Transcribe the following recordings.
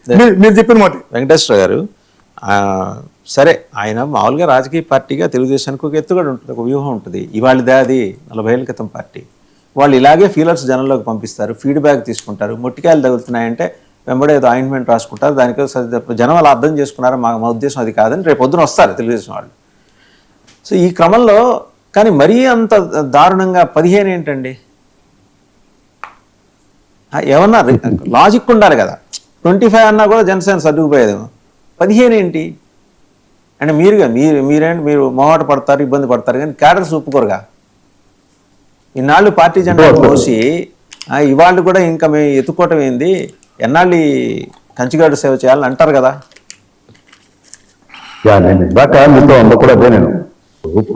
మీరు చెప్పిన మాట వెంకటేశ్వర గారు సరే, ఆయన మామూలుగా రాజకీయ పార్టీగా తెలుగుదేశానికి ఒక ఎత్తుగడ ఉంటుంది, ఒక వ్యూహం ఉంటుంది. ఇవాళదే అది 40 ఏళ్ళ క్రితం పార్టీ. వాళ్ళు ఇలాగే ఫీలర్స్ జనంలోకి పంపిస్తారు, ఫీడ్బ్యాక్ తీసుకుంటారు. మొట్టికాయలు తగులుతున్నాయంటే వెంబడే ఏదో ఆయింట్మెంట్ రాసుకుంటారు. దానికి జనం అలా అర్థం చేసుకున్నారు. మా ఉద్దేశం అది కాదని రేపు పొద్దున వస్తారు తెలుగుదేశం వాళ్ళు. సో ఈ క్రమంలో కానీ మరీ అంత దారుణంగా 15 ఏంటండి? ఏమన్నా లాజిక్ ఉండాలి కదా. 25 అన్నా కూడా జనసేన సర్దుకుపోయేదేమో, 15 ఏంటి అంటే? మీరు మొహమాట పడతారు, ఇబ్బంది పడతారు, కానీ క్యాడర్స్ ఒప్పుకోరుగా. ఇన్నాళ్ళు పార్టీ జెండా పోసి ఇవాళ్ళు కూడా ఇంకా మేము ఎత్తుకోవటం ఏంది, ఎన్నాళ్ళు కంచిగాడు సేవ చేయాలని అంటారు కదా. నేను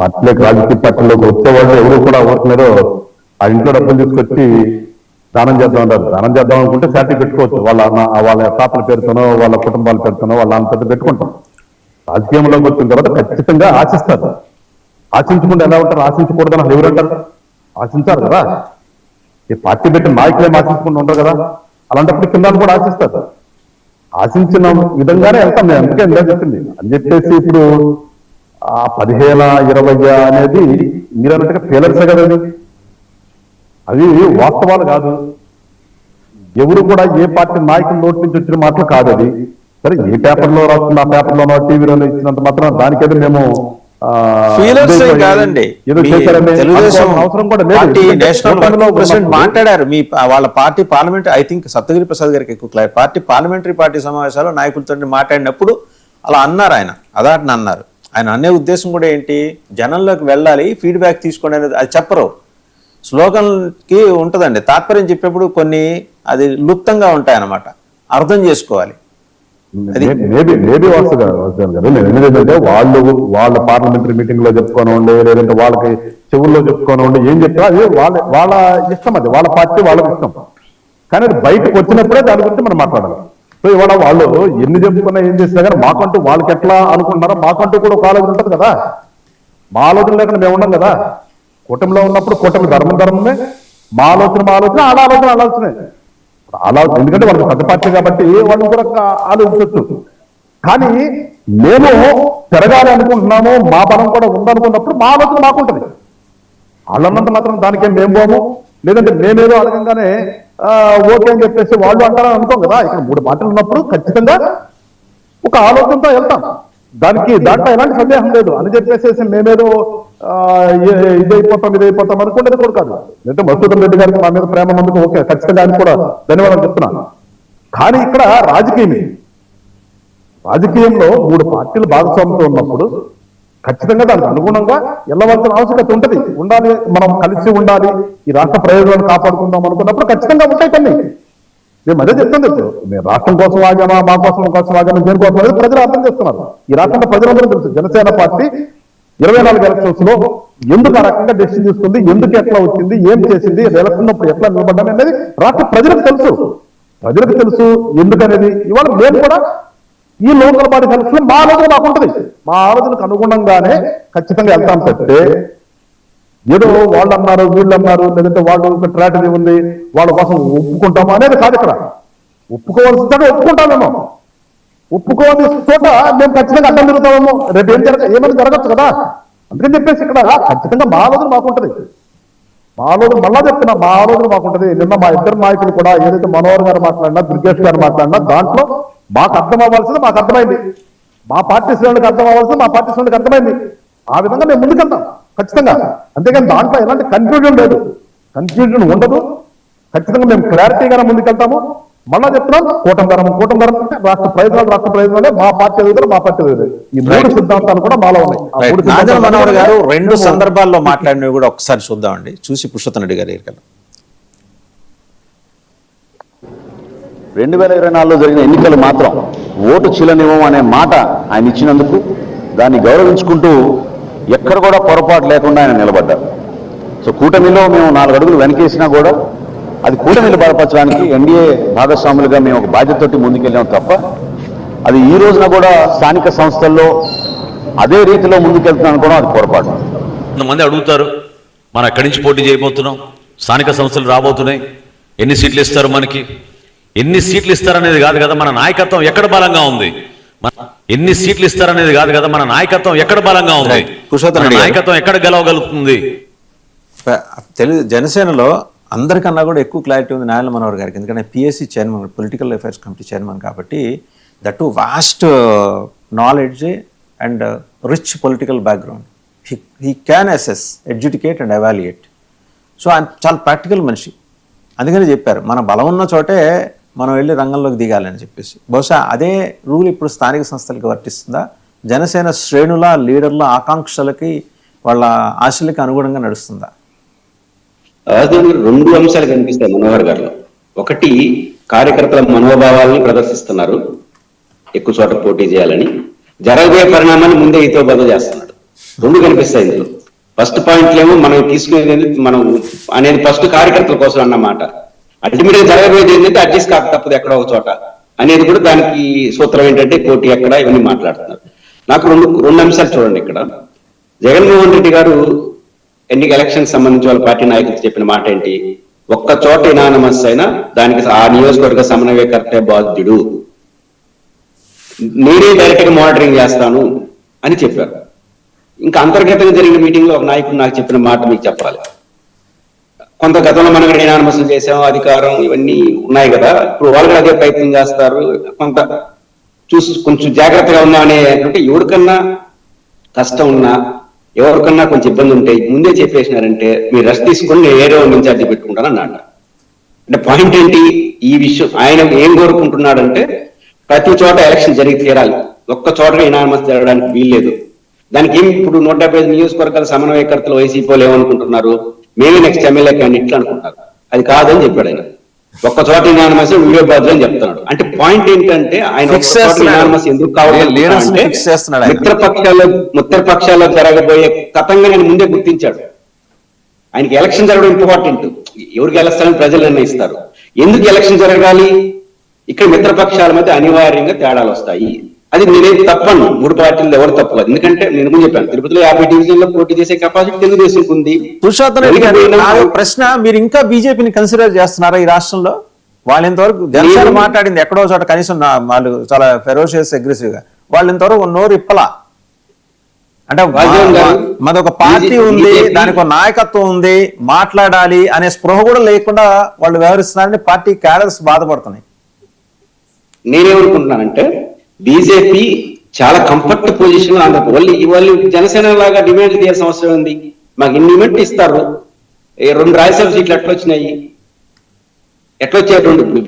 పార్టీలోకి రాజకీయ పార్టీలోకి వచ్చే వాళ్ళు ఎవరు కూడా అవుతున్నారో ఆ ఇంట్లో డబ్బులు తీసుకొచ్చి దానం చేద్దాం అంటారు. దానం చేద్దాం అనుకుంటే శాంతి పెట్టుకోవచ్చు. వాళ్ళ తాతల పేరుతోనో వాళ్ళ కుటుంబాల పేరుతోనో వాళ్ళ అంత పెట్టుకుంటాం. రాజకీయంలోకి వచ్చిన తర్వాత ఖచ్చితంగా ఆశిస్తారు. ఆశించకుండా ఎలా ఉంటారు? ఆశించకూడదని అసలు ఎవరంటారు? ఆశించారు కదా. ఈ పార్టీ పెట్టిన నాయకులేం ఆశించకుండా ఉండరు కదా. అలాంటప్పుడు కింద కూడా ఆశిస్తారు. ఆశించిన విధంగానే వెళ్తాం. నేను అందుకే ఇందా చెప్పింది అని చెప్పేసి ఇప్పుడు ఆ 15, 20 అనేది మీరు అన్నట్టుగా ఫీలర్సే కదండి. అవి వాస్తవాలు కాదు. ఎవరు కూడా ఏ పార్టీ నాయకుల నోటి నుంచి వచ్చిన మాటలు కాదు. అది సరే ఏ పేపర్లో రాస్తున్న ఆ పేపర్లోనో టీవీలోనో ఇచ్చినంత మాత్రం దానికేదో మేము కాదండి. మాట్లాడారు మీ వాళ్ళ party parliamentary, I think Saptagiri Prasad గారికి ఎక్కువ పార్టీ పార్లమెంటరీ పార్టీ సమావేశాల్లో నాయకులతో మాట్లాడినప్పుడు అలా అన్నారు. ఆయన అదాటని అన్నారు. ఆయన అనే ఉద్దేశం కూడా ఏంటి, జనంలోకి వెళ్ళాలి, ఫీడ్బ్యాక్ తీసుకోండి అనేది. అది చెప్పరు, స్లోగన్కి ఉంటుందండి తాత్పర్యం. చెప్పేప్పుడు కొన్ని అది లుప్తంగా ఉంటాయన్నమాట, అర్థం చేసుకోవాలి. ఎందుకంటే వాళ్ళ పార్లమెంటరీ మీటింగ్ లో చెప్పుకోనివ్వండి, లేదంటే వాళ్ళకి చెవుల్లో చెప్పుకోనివ్వండి, ఏం చెప్తారో అది వాళ్ళ ఇష్టం. అది వాళ్ళ పార్టీ వాళ్ళకి ఇష్టం. కానీ అది బయటకు వచ్చినప్పుడే దాని గురించి మనం మాట్లాడాలి. సో ఇవాళ వాళ్ళు ఎన్ని చెప్పుకున్నా ఏం చేసినా కానీ మాకంటూ వాళ్ళకి ఎట్లా అనుకుంటున్నారో మాకంటూ కూడా ఒక ఆలోచన ఉంటుంది కదా. మా ఆలోచన లేకుండా మేము ఉన్నాం కదా. కూటమిలో ఉన్నప్పుడు కూటమి ధర్మమే, మా ఆలోచన ఆలోచనే. ఎందుకంటే వాళ్ళకి పెద్ద పార్టీ కాబట్టి వాళ్ళు కూడా ఆలోచించవచ్చు. కానీ మేము పెరగాలి అనుకుంటున్నాము, మా బలం కూడా ఉందనుకున్నప్పుడు మా ఆలోచన మాకుంటుంది. వాళ్ళన్నంత మాత్రం దానికేం మేము పోము, లేదంటే మేమేదో అడగంగానే ఓకే అని చెప్పేసి వాళ్ళు అంటారని అనుకోం కదా. ఇక్కడ 3 పార్టీలు ఉన్నప్పుడు ఖచ్చితంగా ఒక ఆలోచనతో వెళ్తాం. దాంట్లో ఎలాంటి సందేహం లేదు అని చెప్పేసి మేమేదో ఇదైపోతాం అనుకునేది కూడా కాదు. అంటే మధుసూదన్ రెడ్డి గారికి మా మీద ప్రేమ ఉన్నందుకు ఓకే, ఖచ్చితంగా ఆయన కూడా ధన్యవాదాలు చెప్తున్నాను. కానీ ఇక్కడ రాజకీయంలో 3 పార్టీలు భాగస్వామ్యంతో ఉన్నప్పుడు ఖచ్చితంగా దానికి అనుగుణంగా వెళ్ళవలసిన ఆవశ్యకత ఉండాలి. మనం కలిసి ఉండాలి, ఈ రాష్ట్ర ప్రయోజనాలను కాపాడుకుందాం అనుకున్నప్పుడు ఖచ్చితంగా ఉంటాయి కొన్ని. మేము అదే చెప్తుంది. ఇప్పుడు మేము రాష్ట్రం కోసం ఆగామా, మా కోసం ఆగామా, దేనికోసం అనేది ప్రజలు అర్థం చేస్తున్నారు. ఈ రాష్ట్రంలో ప్రజలందరూ తెలుసు జనసేన పార్టీ 24 ఎలక్షన్స్ లో ఎందుకు ఆ రకంగా డెసిషన్ తీసుకుంది, ఎందుకు ఎట్లా వచ్చింది, ఏం చేసింది, ఎలక్షన్ అప్పుడు ఎట్లా నిలబడ్డాను అనేది రాష్ట్ర ప్రజలకు తెలుసు ఎందుకనేది. ఇవాళ మేము కూడా ఈ లోకల్ బాడీ ఎలక్షన్ మా ఆలోచన మాకుంటుంది. మా ఆలోచనకు అనుగుణంగానే ఖచ్చితంగా వెళ్తాం తప్పితే ఏదో వాళ్ళు అన్నారు వీళ్ళు అన్నారు, లేదంటే వాళ్ళు ఒక స్ట్రాటజీ ఉంది వాళ్ళ కోసం ఒప్పుకుంటాము అనేది కాదు. ఇక్కడ ఒప్పుకోవాల్సిందే ఒప్పుకుంటామేమో, ఒప్పుకోని చోట మేము ఖచ్చితంగా అడ్డం తిరుగుతామేమో, రేపు ఏమైనా జరగచ్చు కదా. అందుకని చెప్పేసి ఇక్కడ ఖచ్చితంగా మా ఆలోచన మాకుంటది. మళ్ళా చెప్తున్నా, మా ఆలోచన మాకుంటది. నిన్న మా ఇద్దరు నాయకులు కూడా ఏదైతే మనోహర్ గారు మాట్లాడినా, దుర్గేష్ గారు మాట్లాడినా దాంట్లో మాకు అర్థం అవ్వాల్సింది మాకు అర్థమైంది, మా పార్టీ శ్రేణులకు అర్థం అవ్వాల్సింది మా పార్టీ శ్రేణులకు అర్థమైంది. ఆ విధంగా మేము ముందుకెళ్తాం ఖచ్చితంగా. అంతేగాని దాంట్లో ఎలాంటి కన్ఫ్యూజన్ లేదు, కన్ఫ్యూజన్ ఉండదు. ఖచ్చితంగా మేము క్లారిటీగానే ముందుకెళ్తాము. మళ్ళా చెప్తున్నాం, కూటమి ధర్మం అంటే రాష్ట్ర ప్రయోజనాలే మా పార్టీ ఎదుగుదల, మా పార్టీ ఎదుగుదల. ఈ 3 సిద్ధాంతాలు కూడా మాలో ఉన్నాయి. మనోహర్ గారు 2 సందర్భాల్లో మాట్లాడినవి కూడా ఒకసారి చూద్దామండి, చూసి పురుషోత్తమ్ రెడ్డి గారి 2024లో జరిగిన ఎన్నికలు మాత్రం ఓటు చీలనివ్వం అనే మాట ఆయన ఇచ్చినందుకు దాన్ని గౌరవించుకుంటూ ఎక్కడ కూడా పొరపాటు లేకుండా ఆయన నిలబడ్డారు. సో కూటమిలో మేము 4 అడుగులు వెనకేసినా కూడా అది కూటమిని బలపరచడానికి ఎన్డీఏ భాగస్వాములుగా మేము ఒక బాధ్యతతోటి ముందుకెళ్ళాం తప్ప అది ఈ రోజున కూడా స్థానిక సంస్థల్లో అదే రీతిలో ముందుకెళ్తున్నాం అనుకోవడం అది పొరపాటు. కొంతమంది అడుగుతారు, మనం ఎక్కడి నుంచి పోటీ చేయబోతున్నాం, స్థానిక సంస్థలు రాబోతున్నాయి, ఎన్ని సీట్లు ఇస్తారు, మనకి ఎన్ని సీట్లు ఇస్తారనేది కాదు కదా మన నాయకత్వం ఎక్కడ బలంగా ఉంది. ఎన్ని సీట్లు ఇస్తారనేది కాదు కదా మన నాయకత్వం ఎక్కడ బలంగా ఉంది. మన నాయకత్వం ఎక్కడ గెలవగలుగుతుంది. జనసేనలో అందరికన్నా కూడా ఎక్కువ క్లారిటీ ఉంది నారాయణ మనోహర్ గారికి. ఎందుకంటే PSC chairman, political affairs committee chairman కాబట్టి that vast knowledge and rich political background. He can assess, educate and evaluate. So ఆయన చాలా ప్రాక్టికల్ మనిషి. అందుకని చెప్పారు మన బలం ఉన్న చోటే మనం వెళ్ళి రంగంలోకి దిగాలని చెప్పేసి. బహుశా అదే రూల్ ఇప్పుడు స్థానిక సంస్థలకి వర్తిస్తుందా? జనసేన శ్రేణుల లీడర్ల ఆకాంక్షలకి వాళ్ళ ఆశలకి అనుగుణంగా నడుస్తుందా? రెండు అంశాలు కనిపిస్తాయి మనోహర్ గారిలో. ఒకటి, కార్యకర్తల మనోభావాలను ప్రదర్శిస్తున్నారు, ఎక్కువ చోట పోటీ చేయాలని. జరగబోయే పరిణామాన్ని ముందే ఇతో బదులు చేస్తున్నాడు. రెండు కనిపిస్తాయి ఇందులో. ఫస్ట్ పాయింట్ ఏమో మనం తీసుకునేది మనం అనేది ఫస్ట్ కార్యకర్తల కోసం అన్నమాట. అల్టిమేట్ గా జరగబోయేది ఏంటంటే అడ్జస్ట్ కాక తప్పదు ఎక్కడో ఒక చోట అనేది కూడా దానికి సూత్రం ఏంటంటే పోటీ ఎక్కడ, ఇవన్నీ మాట్లాడుతున్నారు. నాకు రెండు అంశాలు చూడండి ఇక్కడ. జగన్మోహన్ రెడ్డి గారు ఎలక్షన్ సంబంధించి వాళ్ళ పార్టీ నాయకులు చెప్పిన మాట ఏంటి? ఒక్క చోట ఇనానమస్ అయినా దానికి ఆ నియోజకవర్గ సమన్వయకర్తే బాధ్యుడు, నేనే డైరెక్ట్ గా మానిటరింగ్ చేస్తాను అని చెప్పారు. ఇంకా అంతర్గతంగా జరిగిన మీటింగ్ లో ఒక నాయకుడు నాకు చెప్పిన మాట మీకు చెప్పాలి. కొంత గతంలో మనం ఇనానమస్ చేసాం, అధికారం ఇవన్నీ ఉన్నాయి కదా, ఇప్పుడు వాళ్ళు అదే ప్రయత్నం చేస్తారు, కొంత చూసి కొంచెం జాగ్రత్తగా ఉన్నామనే. అంటే ఎవరికన్నా కష్టం ఉన్నా, ఎవరికన్నా కొంచెం ఇబ్బంది ఉంటాయి ముందే చెప్పేసినారంటే మీరు రెస్ట్ తీసుకొని నేను ఏదో ఇన్ఛార్జి పెట్టుకుంటాను అన్నాడు. అంటే పాయింట్ ఏంటి? ఈ విషయం ఆయన ఏం కోరుకుంటున్నాడంటే ప్రతి చోట ఎలక్షన్ జరిగి తీరాలి, ఒక్క చోట ఇనానమస్ జరగడానికి వీల్లేదు. దానికి ఏమి ఇప్పుడు 175 నియోజకవర్గాల సమన్వయకర్తలు వైసీపీ వాళ్ళు ఏమనుకుంటున్నారు? మేమే నెక్స్ట్ ఎమ్మెల్యే క్యాండిడేట్లు అనుకుంటున్నారు. అది కాదని చెప్పాడు ఆయన. ఒక్క చోట ఇనానమస్ వీడియో బాధ్యులు అని చెప్తున్నాడు. అంటే పాయింట్ ఏంటంటే ఆయన ఇనానమస్ ఎందుకు కావాలి, మిత్రపక్షాల్లో జరగబోయే కథంగా నేను ముందే గుర్తించాడు. ఆయనకి ఎలక్షన్ జరగడం ఇంపార్టెంట్. ఎవరు గెలుస్తారని ప్రజలు నిర్ణయిస్తారు. ఎందుకు ఎలక్షన్ జరగాలి? ఇక్కడ మిత్రపక్షాల మధ్య అనివార్యంగా తేడాలు వస్తాయి. అది నేనేది తప్పను, మూడు పార్టీలు ఎవరు తప్పు. ఎందుకంటే నేను ముందు చెప్పాను, తిరుపతిలో 50 డివిజన్లో పోటీ చేసే కెపాసిటీ తెలుగుదేశం ఉంది. పురుషోత్తం రెడ్డి గారు, ప్రశ్న, మీరు ఇంకా బీజేపీని కన్సిడర్ చేస్తున్నారా ఈ రాష్ట్రంలో? వాళ్ళు ఇంతవరకు జనసేన మాట్లాడింది ఎక్కడో చోట, కనీసం వాళ్ళు చాలా ఫెరోషియస్ అగ్రెసివ్ గా, వాళ్ళు ఇంతవరకు నోరు ఇప్పలా. అంటే మాదొక పార్టీ ఉంది, దానికి ఒక నాయకత్వం ఉంది, మాట్లాడాలి అనే స్పృహ కూడా లేకుండా వాళ్ళు వ్యవహరిస్తున్నారని పార్టీ క్యాడర్స్ బాధపడుతున్నాయి. నేనేమనుకుంటున్నానంటే బీజేపీ చాలా కంఫర్ట్ పొజిషన్ లో అందరు వాళ్ళు జనసేన లాగా డిమాండ్ చేయాల్సిన అవసరం ఉంది. మాకు ఇన్ని డిమాండ్ ఇస్తారు, 2 రాజ్యసభ సీట్లు ఎట్లా వచ్చాయి?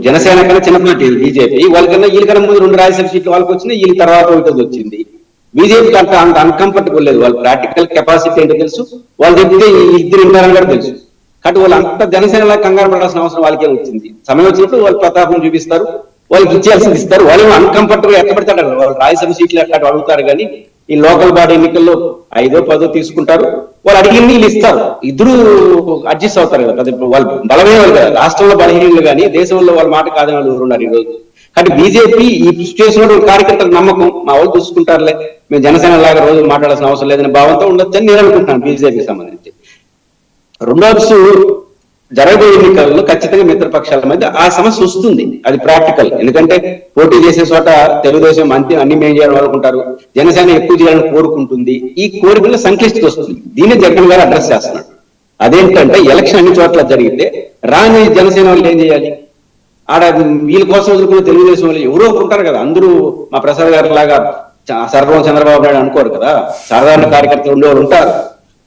జనసేన కన్నా చిన్న పార్టీ బీజేపీ, వాళ్ళకన్నా వీళ్ళకన్నా ముందు 2 రాజ్యసభ సీట్లు వాళ్ళకి వచ్చినాయి, వీళ్ళ తర్వాత ఒకటి వచ్చింది. బీజేపీకి అంత అన్కంఫర్టబుల్ లేదు. వాళ్ళ ప్రాక్టికల్ కెపాసిటీ ఏంటో తెలుసు, వాళ్ళు చెప్తే ఇద్దరు వింటారని కూడా తెలుసు. కాబట్టి వాళ్ళు అంత జనసేనలా కంగారు పడాల్సిన అవసరం వాళ్ళకే వచ్చింది. సమయం వచ్చినప్పుడు వాళ్ళు ప్రతాపం చూపిస్తారు, వాళ్ళకి ఇచ్చేయాల్సింది ఇస్తారు. వాళ్ళు అన్కంఫర్టబుల్ ఎట్లా పెడతాడు, వాళ్ళు రాజ్యసభ సీట్లు ఎట్లా అడుగుతారు. కానీ ఈ లోకల్ బాడీ ఎన్నికల్లో 5దో 10దో తీసుకుంటారు, వాళ్ళు అడిగింది వీళ్ళు ఇస్తారు. ఇద్దరు అడ్జస్ట్ అవుతారు కదా. వాళ్ళు బలమే వాళ్ళు కదా, రాష్ట్రంలో బలహీనలు కానీ దేశంలో వాళ్ళ మాట కాదని వాళ్ళు ఉన్నారు ఈ రోజు. కాబట్టి బీజేపీ ఈ సిచ్యువేషన్ లో కార్యకర్తల నమ్మకం, మా వాళ్ళు చూసుకుంటారులే, మేము జనసేన లాగా రోజు మాట్లాడాల్సిన అవసరం లేదనే భావంతో ఉండొచ్చని నేను అనుకుంటున్నాను బీజేపీకి సంబంధించి. రెండో అంశం, జరగబోయే ఎన్నికల్లో ఖచ్చితంగా మిత్రపక్షాల మధ్య ఆ సమస్య వస్తుంది. అది ప్రాక్టికల్. ఎందుకంటే పోటీ చేసే చోట తెలుగుదేశం అన్ని మేం చేయాలని అనుకుంటారు, జనసేన ఎక్కువ చేయాలని కోరుకుంటుంది. ఈ కోరికలో సంక్లిష్టత వస్తుంది. దీన్ని జగన్ గారు అడ్రస్ చేస్తున్నాడు. అదేంటంటే ఎలక్షన్ అన్ని చోట్ల జరిగితే రాని జనసేన వాళ్ళు ఏం చేయాలి? ఆడ వీళ్ళ కోసం వదులుకున్న తెలుగుదేశం వాళ్ళు ఎవరో ఉంటారు కదా. అందరూ మా ప్రసాద్ గారి లాగా సర్వం చంద్రబాబు నాయుడు అనుకోరు కదా, సాధారణ కార్యకర్తలు ఉండేవాళ్ళు ఉంటారు.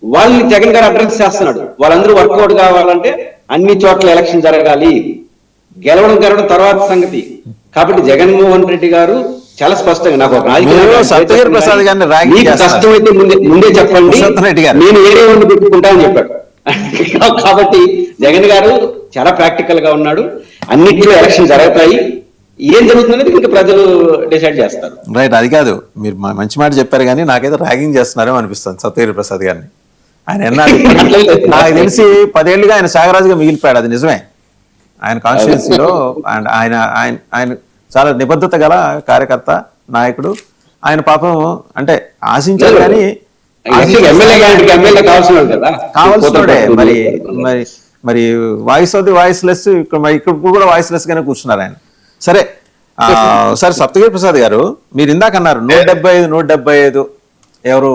వాళ్ళని జగన్ గారు అడ్రస్ చేస్తున్నాడు. వాళ్ళందరూ వర్కౌట్ కావాలంటే అన్ని చోట్ల ఎలక్షన్ జరగాలి, గెలవడం తర్వాత సంగతి. కాబట్టి జగన్మోహన్ రెడ్డి గారు చాలా స్పష్టంగా, నాకు కష్టమైతే ముందే చెప్పండి, నేను ఏరే ఉండి పెట్టుకుంటా అని చెప్పాడు. కాబట్టి జగన్ గారు చాలా ప్రాక్టికల్ గా ఉన్నాడు. అన్నింటిలో ఎలక్షన్ జరుగుతాయి, ఏం జరుగుతుందనేది ఇంకా ప్రజలు డిసైడ్ చేస్తారు. రైట్, అది కాదు, మీరు మంచి మాట చెప్పారు కానీ నాకైతే ర్యాగింగ్ చేస్తున్నారేమో అనిపిస్తుంది సత్యగిరి ప్రసాద్ గారిని. ఆయన ఎన్నాడు నాకు తెలిసి 10 ఏళ్లుగా ఆయన సాగరాజుగా మిగిలిపోయాడు. అది నిజమే. ఆయన కాన్స్టిట్యున్సీలో అండ్ ఆయన చాలా నిబద్ధత గల కార్యకర్త, నాయకుడు. ఆయన పాపం అంటే ఆశించారు కానీ కావాల్సినోడే. మరి voice of the voice less, ఇక్కడ కూడా వాయిస్ లెస్ గానే కూర్చున్నారు ఆయన. సరే సార్ సప్తగిరి ప్రసాద్ గారు, మీరు ఇందాక అన్నారు 175 ఎవరు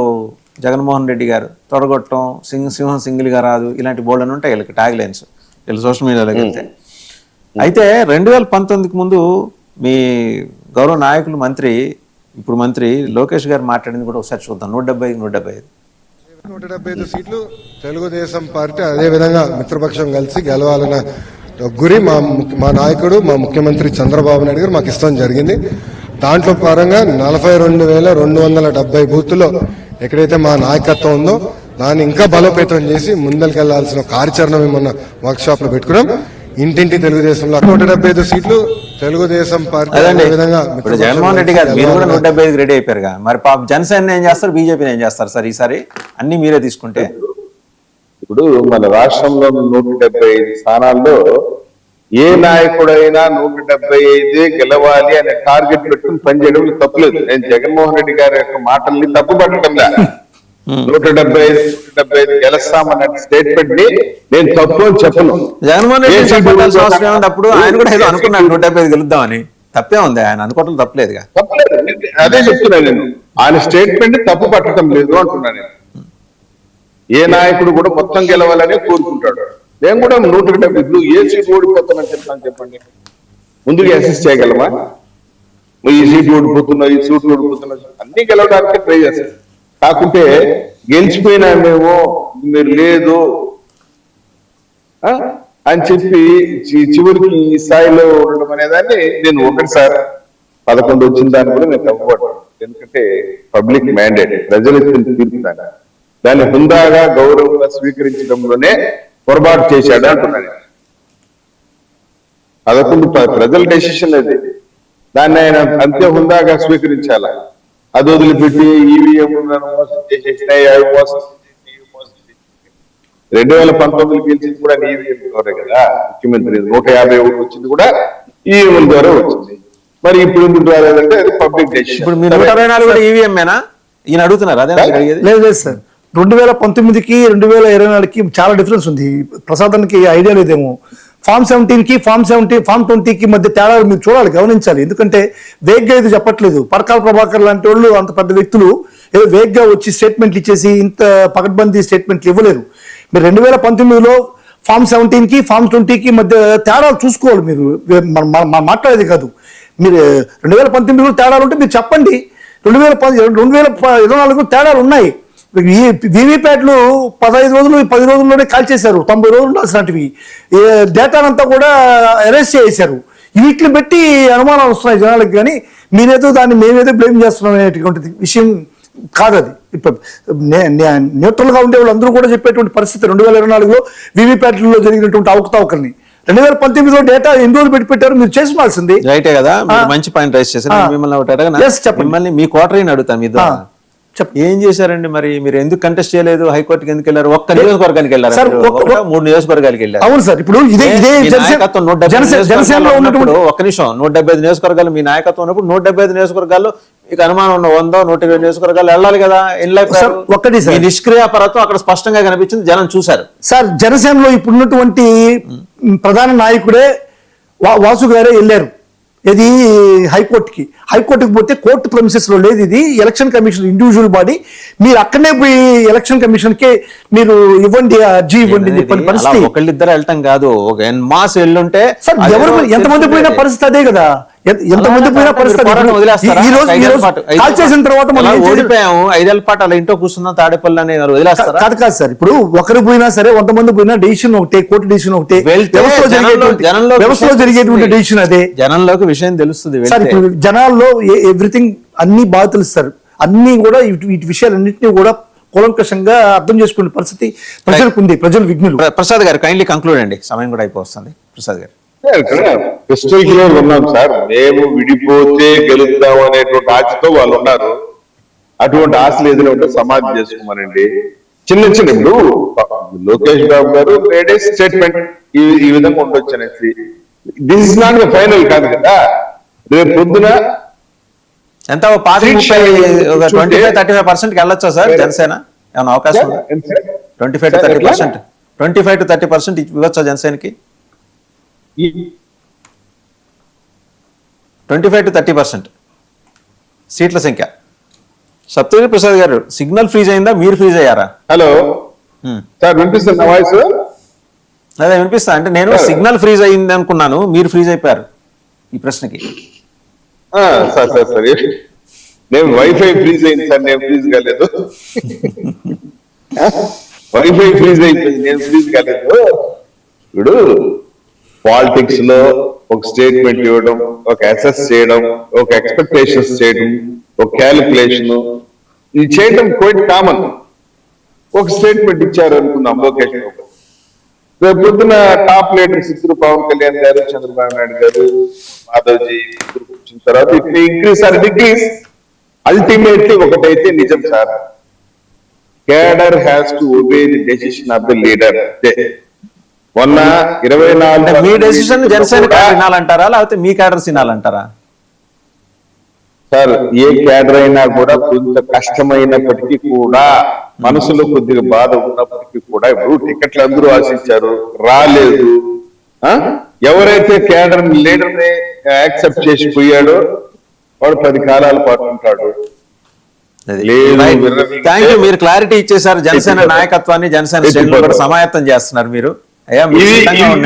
జగన్మోహన్ రెడ్డి గారు తొడగొట్టం, సింహం సింగిల్ గా రాదు, ఇలాంటి బోర్డు అని ఉంటాయి వీళ్ళకి ట్యాగ్ లైన్స్, వీళ్ళు సోషల్ మీడియాలోకి వెళ్తే. అయితే 2019కి ముందు మీ గౌరవ నాయకులు ఇప్పుడు మంత్రి లోకేష్ గారు మాట్లాడింది కూడా ఒకసారి చూద్దాం. 175 సీట్లు తెలుగుదేశం పార్టీ అదేవిధంగా మిత్రపక్షం కలిసి గెలవాలన్న గురి మా నాయకుడు మా ముఖ్యమంత్రి చంద్రబాబు నాయుడు గారు మాకు ఇష్టం జరిగింది. దాంట్లో పరంగా 42,270 బూత్లో ఎక్కడైతే మా నాయకత్వం ఉందో దాన్ని ఇంకా బలోపేతం చేసి ముందరికెళ్లాల్సిన కార్యాచరణ మొన్న వర్క్ షాప్ లో పెట్టుకున్నాం. ఇంటింటి తెలుగుదేశంలో 175 సీట్లు తెలుగుదేశం పార్టీ విధంగా జగన్మోహన్ రెడ్డి గారు మీరు కూడా 175 రెడీ అయిపోయారుగా, మరి పాప జనసేన ఏం చేస్తారు, బీజేపీని ఏం చేస్తారు సార్ ఈసారి అన్ని మీరే తీసుకుంటే? ఇప్పుడు మన రాష్ట్రంలో 175 స్థానాల్లో ఏ నాయకుడైనా 175 గెలవాలి అనే టార్గెట్ పెట్టుకుని పనిచేయడం తప్పులేదు. నేను జగన్మోహన్ రెడ్డి గారి యొక్క మాటల్ని తప్పు పట్టడంలా, 175 గెలుస్తామన్న స్టేట్మెంట్ ని నేను తప్పు అని చెప్పను. జగన్మోహన్ రెడ్డి అప్పుడు ఆయన కూడా ఏదో అనుకున్నాడు 175 గెలుద్దామని, తప్పే ఉంది, ఆయన అనుకోవడం తప్పలేదుగా. తప్పలేదు, అదే చెప్తున్నాను నేను, ఆయన స్టేట్మెంట్ ని తప్పు పట్టడం లేదు అంటున్నాను నేను. ఏ నాయకుడు కూడా మొత్తం గెలవాలని కోరుకుంటాడు. నేను కూడా 170 ఏ సీట్ ఓడిపోతానని చెప్తాను చెప్పండి, ముందుగా అసెస్ చేయగలమా? ఈ సీట్ ఓడిపోతున్నా, ఈ సీట్ ఓడిపోతున్నా, అన్ని గెలవడానికి ట్రై చేస్తాను. కాకుంటే గెలిచిపోయినా మేము మీరు లేదు అని చెప్పి చివరికి ఈ స్థాయిలో ఉండడం అనేదాన్ని నేను ఒకటిసారి 11 వచ్చిన దాన్ని కూడా నేను తప్పుపడ్డాను. ఎందుకంటే పబ్లిక్ మ్యాండేట్, ప్రజలు ఇచ్చిన తీర్పు, దాన్ని హుందాగా గౌరవంగా స్వీకరించడంలోనే పొరపాటు చేశాడు అంటున్నాను. 11 ప్రజల డెసిషన్ అది, దాన్ని ఆయన అంతే హుందాగా స్వీకరించాలా. అది వదిలిపెట్టి ఈవీఎం మోసం చేసేసినాయి, అవి మోసం 2019 గెలిచింది కూడా ఈవీఎం ద్వారా కదా, ముఖ్యమంత్రి 151 వచ్చింది కూడా ఈవీఎం ద్వారా వచ్చింది. మరి ఇప్పుడు ఎందుకు రాలేదంటే అది పబ్లిక్ డెసిషన్. ఇప్పుడు మీరు 124 కూడా ఈవీఎంఏనా ఈయన అడుగుతున్నారు? అదే లేదు సార్, 2019కి 2024కి చాలా డిఫరెన్స్ ఉంది. ప్రసాదానికి ఐడియా లేదేమో. ఫామ్ 17కి ఫామ్ 20కి మధ్య తేడాలు మీరు చూడాలి, గమనించాలి. ఎందుకంటే వేగ్గా ఇది చెప్పట్లేదు. పరకాల ప్రభాకర్ లాంటి వాళ్ళు, అంత పెద్ద వ్యక్తులు ఏదో వేగ్గా వచ్చి స్టేట్మెంట్లు ఇచ్చేసి ఇంత పకడ్బందీ స్టేట్మెంట్లు ఇవ్వలేరు. మీరు 2019లో ఫామ్ 17కి ఫామ్ 20కి మధ్య తేడాలు చూసుకోవాలి. మీరు మాట్లాడేది కాదు. మీరు 2019లో తేడాలు ఉంటే మీరు చెప్పండి. 2024 తేడాలు ఉన్నాయి. వీవీప్యాట్లు 15 రోజులు 10 రోజుల్లోనే కాల్చేశారు. 90 రోజులు ఉండాల్సినవి డేటానంతా కూడా అరెస్ట్ చేశారు. వీటిని బట్టి అనుమానాలు వస్తున్నాయి జనాలకు. కానీ మీరేదో దాన్ని మేమేదో బ్లేమ్ చేస్తున్నాం అనేటువంటి విషయం కాదు అది. ఇప్పుడు న్యూట్రల్ గా ఉండే వాళ్ళందరూ కూడా చెప్పేటువంటి పరిస్థితి 2024లో వీవీప్యాట్లలో జరిగినటువంటి అవకతవకల్ని 2019లో డేటా ఎన్ని రోజులు పెట్టారు మీరు చేసుకోవాల్సింది రైటే కదా. మంచి పాయింట్ రైస్ చేశారు. మిమ్మల్ని మీ క్వార్టరీని అడుగుతాను, మీ ద్వారా ఏం చేశారండి మరి? మీరు ఎందుకు కంటెస్ట్ చేయలేదు? హైకోర్టుకి ఎందుకు వెళ్ళారు? ఒక్క నియోజకవర్గానికి వెళ్ళారు, 3 నియోజకవర్గాలకు వెళ్ళారు. అవును సార్. ఇప్పుడు ఇదే నాయకత్వం 175 ఉన్నప్పుడు, ఒక్క నిమిషం, 175 నియోజకవర్గాలు మీ నాయకత్వం ఉన్నప్పుడు 175 నియోజకవర్గాల్లో మీకు అనుమానం ఉన్న 100, 120 నియోజకవర్గాలు వెళ్ళాలి కదా. ఒక్కటి సార్, నిష్క్రియాపరత్వం అక్కడ స్పష్టంగా కనిపించింది, జనం చూశారు. సార్ జనసేనలో ఇప్పుడున్నటువంటి ప్రధాన నాయకుడే వాసు గారే వెళ్ళారు. ఇది హైకోర్టుకి పోతే కోర్టు ప్రమిసెస్ లో లేదు. ఇది ఎలక్షన్ కమిషన్ ఇండివిజువల్ బాడీ. మీరు అక్కడనే పోయి ఎలక్షన్ కమిషన్ కే మీరు ఇవ్వండి, అర్జీ ఇవ్వండి చెప్పని పరిస్థితి. ఒకళ్ళిద్దరు వెళ్ళటం కాదు, ఒక మాస్ వెళ్ళుంటే సార్ ఎవరు ఎంతమంది పోయిన పరిస్థితి అదే కదా. ఎంతమంది పోయిన పరిస్థితి కాల్చేసిన తర్వాత మనం ఓడిపోయాము, 5 ఏళ్ల పాటు అలా ఇంట్లో కూర్చున్నాం తాడేపల్లి అని వదిలేస్తారా? కాదు సార్. ఇప్పుడు ఒకరు పోయినా సరే, 100 పోయినా డెసిషన్ ఒకటే, కోర్టు డెసిషన్ ఒకటే, వ్యవస్థలో జరిగేటువంటి డెసిషన్ అదే. జనంలోకి విషయం తెలుస్తుంది సార్. ఇప్పుడు జనాల్లో ఎవ్రీథింగ్ అన్ని బాగా తెలుస్తారు. అన్ని కూడా వీటి విషయాలన్నింటినీ కూడా కూలంకషంగా అర్థం చేసుకునే పరిస్థితి ప్రజలకు ఉంది. ప్రజలు విఘ్నులు. ప్రసాద్ గారు కైండ్లీ కంక్లూడ్ అండి, సమయం కూడా అయిపోతుంది. ప్రసాద్ గారు క్రిస్టల్ క్లియర్ ఉన్నాం సార్. మేము విడిపోతే గెలుద్దాం అనేటువంటి ఆశతో వాళ్ళు ఉన్నారు. అటువంటి ఆశలు ఏదైనా ఉంటే సమాధి చేసుకోమనండి. చిన్న ఇప్పుడు లోకేష్ బాబు గారు మేడే స్టేట్మెంట్ ఈ విధంగా ఉండొచ్చు అనేసి, దిస్ ఇస్ నాట్ ఫైనల్ కాదు కదా. రేపు పొద్దున ఎంత 25-35% వెళ్ళొచ్చా సార్ జనసేన? ఏమైనా అవకాశం? 25-30% ఇవ్వచ్చా జనసేనకి? 25 to 30% సీట్ల సంఖ్య. సత్యగిరి ప్రసాద్ గారు, సిగ్నల్ ఫ్రీజ్ అయిందా, మీరు ఫ్రీజ్ అయ్యారా? హలో సార్, వినిపిస్తుంది నా వాయిస్? అదే వినిపిస్తా. అంటే నేను సిగ్నల్ ఫ్రీజ్ అయింది అనుకున్నాను, మీరు ఫ్రీజ్ అయిపోయారు ఈ ప్రశ్నకి. సార్ సార్ సార్ నేను వైఫై ఫ్రీజ్ అయింది సార్, నేను ఫ్రీజ్ కాలేదు. వైఫై ఫ్రీజ్ అయిపోయింది, నేను ఫ్రీజ్ కాలేదు. ఇప్పుడు పాలిటిక్స్ లో ఒక స్టేట్మెంట్ ఇవ్వడం, ఒక అసెస్ చేయడం, ఒక ఎక్స్పెక్టేషన్స్ చేయడం, ఒక క్యాలిక్యులేషన్, ఇది చేయడం క్వైట్ కామన్. ఒక స్టేట్మెంట్ ఇచ్చారు అనుకుందాం లోకేష్ బాబు, రేపు పొద్దున టాప్ లీడర్స్ ఇద్దరు, పవన్ కళ్యాణ్ గారు, చంద్రబాబు నాయుడు గారు, మాధవ్జీ వచ్చిన తర్వాత it increase or decrease. Ultimately ఒకటైతే నిజం sir, cadre has to obey the decision of the leader. మొన్న 24 మీ డెసిషన్ జనసేన క్యాడర్ వినాలంటారా, లేకపోతే మీ క్యాడర్స్ వినాలంటారా? సార్, ఏ క్యాడర్ అయినా కూడా కొంత కష్టమైనప్పటికీ కూడా, మనసులో కొద్దిగా బాధ ఉన్నప్పటికీ కూడా, ఇప్పుడు టికెట్లు అందరూ ఆశించారు, రాలేదు. ఎవరైతే క్యాడర్ లీడర్ ని యాక్సెప్ట్ చేసి పోయాడో వాడు 10 కాలాల పాటు ఉంటాడు. థ్యాంక్ యూ, మీరు క్లారిటీ ఇచ్చేసారు. జనసేన నాయకత్వాన్ని, జనసేన శ్రేణులు కూడా సమాయత్తం చేస్తున్నారు మీరు. అయ్యా, మీరు